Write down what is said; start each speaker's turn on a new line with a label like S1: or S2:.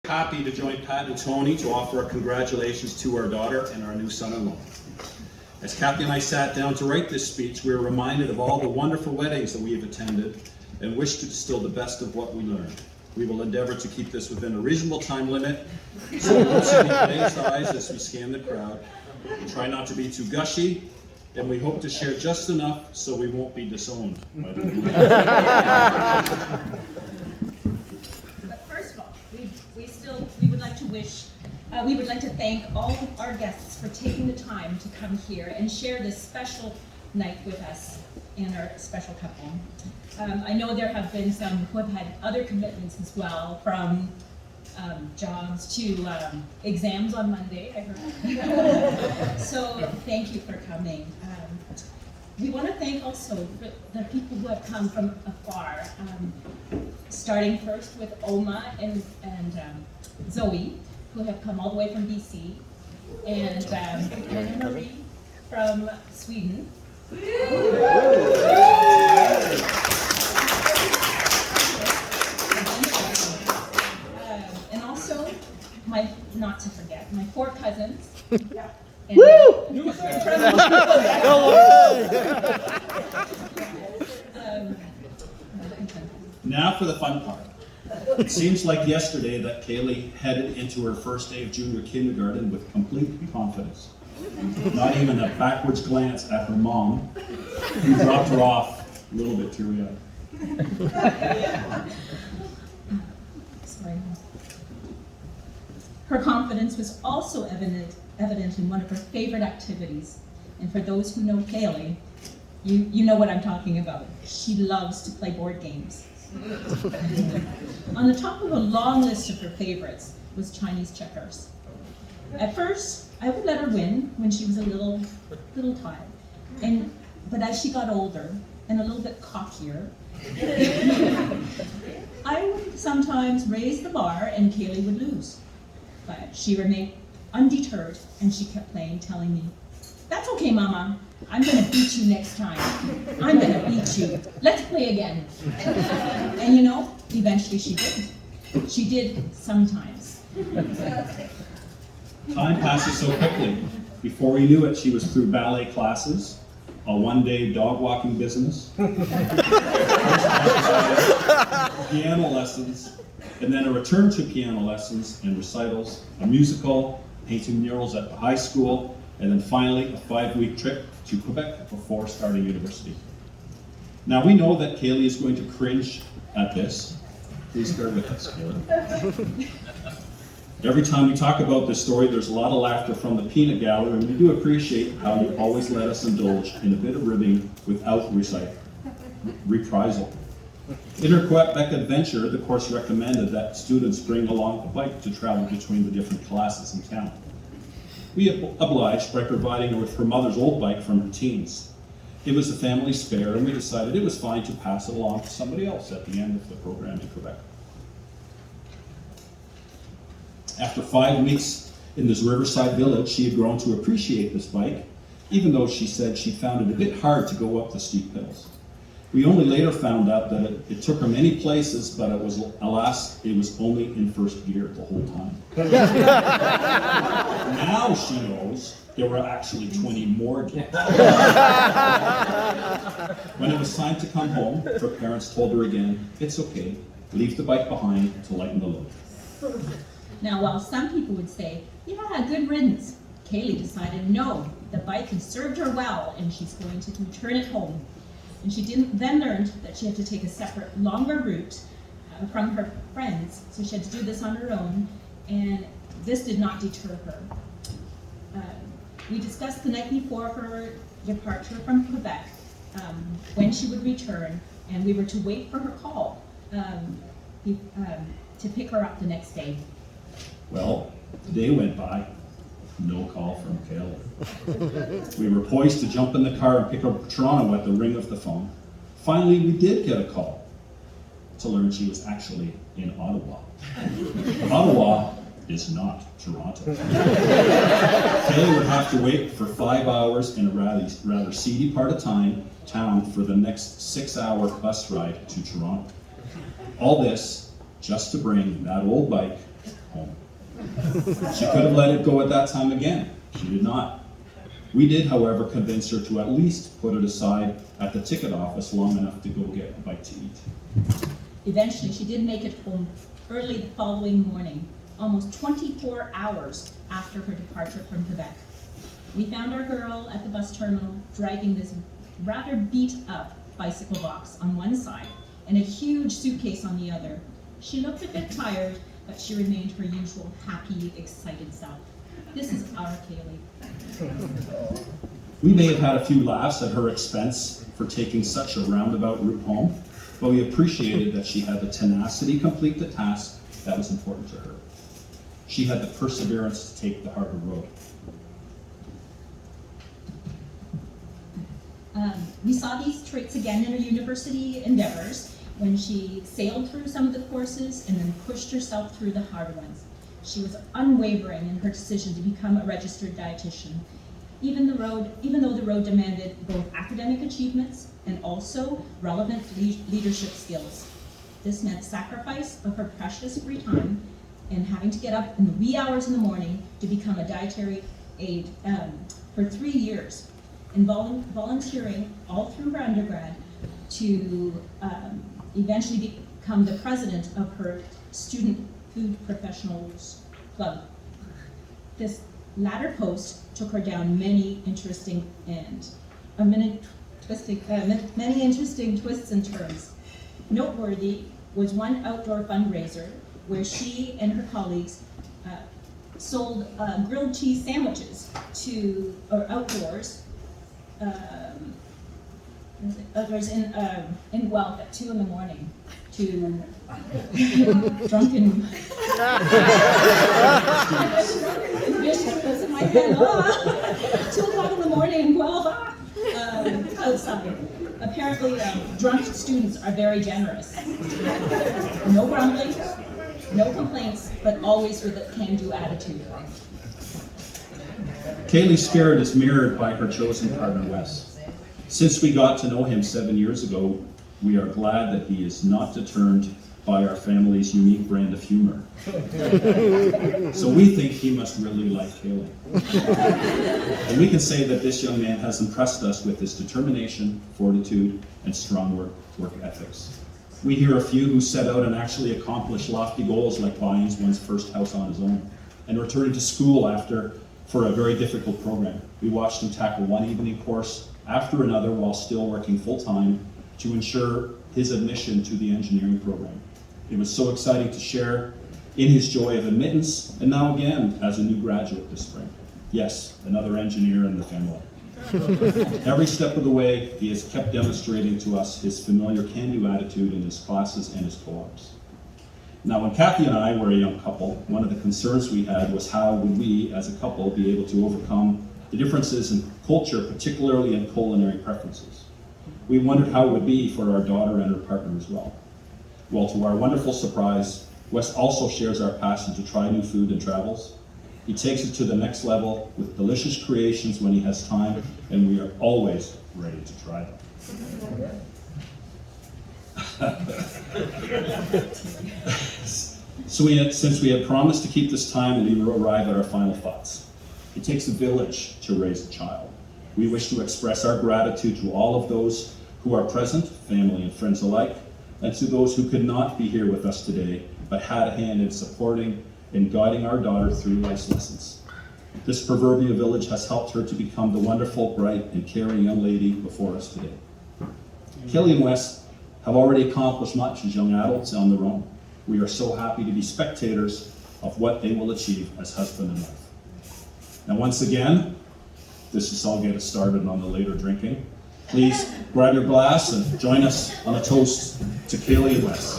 S1: Happy to join Pat and Tony to offer our congratulations to our daughter and our new son-in-law. As Kathy and I sat down to write this speech, we were reminded of all the wonderful weddings that we have attended and wish to distill the best of what we learned. We will endeavor to keep this within a reasonable time limit, so we won't see any glazed eyes as we scan the crowd. We try not to be too gushy, and we hope to share just enough so we won't be disowned by the group.
S2: But first of all, we would like to thank all of our guests for taking the time to come here and share this special night with us and our special couple. I know there have been some who have had other commitments as well, from jobs to exams on Monday, I heard. So thank you for coming. We want to thank also the people who have come from afar, starting first with Oma and Zoe, who have come all the way from BC, and Marie from Sweden. And also, not to forget, my 4 cousins. And,
S1: Now for the fun part. It seems like yesterday that Kaylee headed into her first day of junior kindergarten with complete confidence. Not even a backwards glance at her mom, who dropped her off a little bit teary-eyed.
S2: Sorry. Her confidence was also evident in one of her favorite activities. And for those who know Kaylee, you know what I'm talking about. She loves to play board games. On the top of a long list of her favorites was Chinese checkers. At first, I would let her win when she was a little child. But as she got older and a little bit cockier, I would sometimes raise the bar and Kaylee would lose. But she remained undeterred and she kept playing, telling me, "That's okay, Mama. I'm going to beat you next time. I'm going to beat you. Let's play again." And you know, eventually she did. She did sometimes.
S1: Time passes so quickly. Before we knew it, she was through ballet classes, a one-day dog walking business, piano lessons, and then a return to piano lessons and recitals, a musical, painting murals at the high school, and then finally a 5-week trip to Quebec before starting university. Now we know that Kaylee is going to cringe at this. Please bear with us, Kaylee. Every time we talk about this story, there's a lot of laughter from the peanut gallery, and we do appreciate how you always let us indulge in a bit of ribbing without reprisal. In her Quebec adventure, the course recommended that students bring along a bike to travel between the different classes in town. We obliged by providing her with her mother's old bike from her teens. It was a family spare, and we decided it was fine to pass it along to somebody else at the end of the program in Quebec. After 5 weeks in this riverside village, she had grown to appreciate this bike, even though she said she found it a bit hard to go up the steep hills. We only later found out that it took her many places, but alas, it was only in first gear the whole time. Now she knows there were actually 20 more gears. When it was time to come home, her parents told her again, "It's okay, leave the bike behind to lighten the load."
S2: Now, while some people would say, "Yeah, good riddance," Kaylee decided no, the bike had served her well and she's going to return it home. And she then learned that she had to take a separate, longer route from her friends, so she had to do this on her own, and this did not deter her. We discussed the night before her departure from Quebec, when she would return, and we were to wait for her call to pick her up the next day.
S1: Well, the day went by, no call from Kaylee. We were poised to jump in the car and pick up Toronto at the ring of the phone. Finally, we did get a call to learn she was actually in Ottawa. Ottawa is not Toronto. Kaylee would have to wait for 5 hours in a rather seedy part of town for the next 6-hour bus ride to Toronto. All this just to bring that old bike home She could have let it go at that time again. She did not. We did, however, convince her to at least put it aside at the ticket office long enough to go get a bite to eat.
S2: Eventually, she did make it home early the following morning, almost 24 hours after her departure from Quebec. We found our girl at the bus terminal dragging this rather beat-up bicycle box on one side and a huge suitcase on the other. She looked a bit tired, but she remained her usual happy, excited self. This is our Kaylee.
S1: We may have had a few laughs at her expense for taking such a roundabout route home, but we appreciated that she had the tenacity to complete the task that was important to her. She had the perseverance to take the harder road.
S2: We saw these traits again in her university endeavors when she sailed through some of the courses and then pushed herself through the hard ones. She was unwavering in her decision to become a registered dietitian, even though the road demanded both academic achievements and also relevant leadership skills. This meant sacrifice of her precious free time and having to get up in the wee hours in the morning to become a dietary aide for 3 years, and volunteering all through her undergrad to eventually become the president of her Student Food Professionals Club. This latter post took her down many interesting twists and turns. Noteworthy was one outdoor fundraiser where she and her colleagues sold grilled cheese sandwiches outdoors in Guelph at 2 a.m. to drunken individuals in my head. 2 o'clock in the morning in Guelph, outside. Apparently, drunk students are very generous. No grumbling, no complaints, but always with a can-do attitude.
S1: Kaylee's spirit is mirrored by her chosen partner, Wes. Since we got to know him 7 years ago, we are glad that he is not deterred by our family's unique brand of humor. So we think he must really like Kaylee. And we can say that this young man has impressed us with his determination, fortitude, and strong work ethics. We hear a few who set out and actually accomplish lofty goals like buying one's first house on his own and returning to school for a very difficult program. We watched him tackle one evening course after another while still working full-time to ensure his admission to the engineering program. It was so exciting to share in his joy of admittance, and now again as a new graduate this spring. Yes, another engineer in the family. Every step of the way, he has kept demonstrating to us his familiar can-do attitude in his classes and his co-ops. Now, when Kathy and I were a young couple, one of the concerns we had was how would we, as a couple, be able to overcome the differences in culture, particularly in culinary preferences. We wondered how it would be for our daughter and her partner as well. Well, to our wonderful surprise, Wes also shares our passion to try new food and travels. He takes it to the next level with delicious creations when he has time, and we are always ready to try them. Since we had promised to keep this time, we will arrive at our final thoughts. It takes a village to raise a child. We wish to express our gratitude to all of those who are present, family and friends alike, and to those who could not be here with us today, but had a hand in supporting and guiding our daughter through life's lessons. This proverbial village has helped her to become the wonderful, bright, and caring young lady before us today. Kaylee and Wes have already accomplished much as young adults on their own. We are so happy to be spectators of what they will achieve as husband and wife. Now, once again, this is all get us started on the later drinking. Please grab your glass and join us on a toast to Kaylee and Wes.